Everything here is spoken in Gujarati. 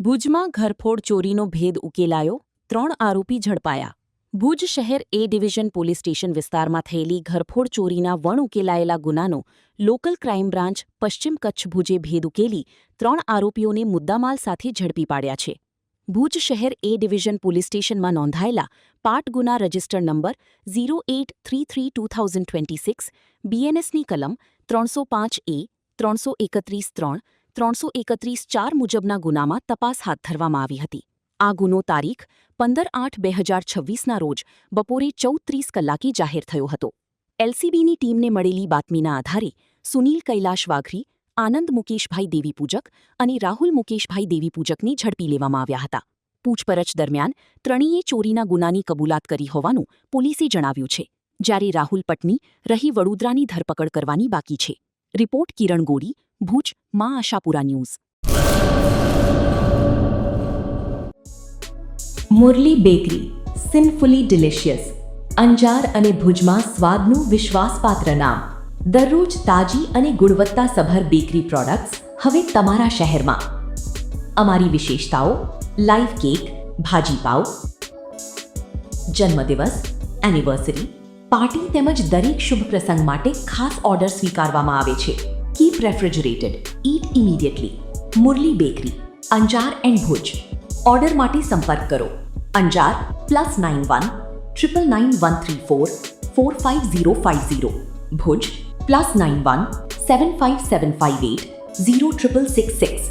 ભુજમાં ઘરફોડ ચોરીનો ભેદ ઉકેલાયો, 3 આરોપી ઝડપાયા. ભુજ શહેર એ ડિવિઝન પોલીસ સ્ટેશન વિસ્તારમાં થયેલી ઘરફોડ ચોરીના વણ ઉકેલાયેલા ગુનાનો લોકલ ક્રાઇમ બ્રાન્ચ પશ્ચિમ કચ્છ ભુજે ભેદ ઉકેલી 3 આરોપીઓને મુદ્દામાલ સાથે ઝડપી પાડ્યા છે. ભુજ શહેર એ ડિવિઝન પોલીસ સ્ટેશનમાં નોંધાયેલા પાટ ગુના રજિસ્ટર નંબર 0833-2026 બીએનએસની કલમ 305A, 331-3, 331-4 મુજબના ગુનામાં તપાસ હાથ ધરવામાં આવી હતી. આ ગુનો તારીખ 15/8/2026ના રોજ બપોરે 14:30 કલાકે જાહેર થયો હતો. એલસીબીની ટીમને મળેલી બાતમીના આધારે સુનિલ કૈલાશ વાઘરી, આનંદ મુકેશભાઈ દેવીપૂજક અને રાહુલ મુકેશભાઈ દેવીપૂજકને ઝડપી લેવામાં આવ્યા હતા. પૂછપરછ દરમિયાન ત્રણેયે ચોરીના ગુનાની કબૂલાત કરી હોવાનું પોલીસે જણાવ્યું છે, જ્યારે રાહુલ પટની રહી વડોદરાની ધરપકડ કરવાની બાકી છે. રિપોર્ટ કિરણ Gori, Bhuj, Maa Ashapura news. Murli bakery, sinfully delicious. Anjar અને ભુજમાં સ્વાદનું વિશ્વાસપાત્ર નામ. દરરોજ તાજી અને ગુણવત્તાસભર બેકરી પ્રોડક્ટ્સ હવે તમારા શહેરમાં. અમારી વિશેષતાઓ: લાઈવ કેક, ભાજી પાવ, જન્મદિવસ, એનિવર્સરી, પાર્ટી તેમજ દરેક શુભ પ્રસંગ માટે ખાસ ઓર્ડર સ્વીકારવામાં આવે છે. Keep refrigerated, eat immediately. Murli bakery, Anjar and Bhuj. Order માટે સંપર્ક કરો. અંજાર +91 999 134 45050. ભુજ +91 75758 06666.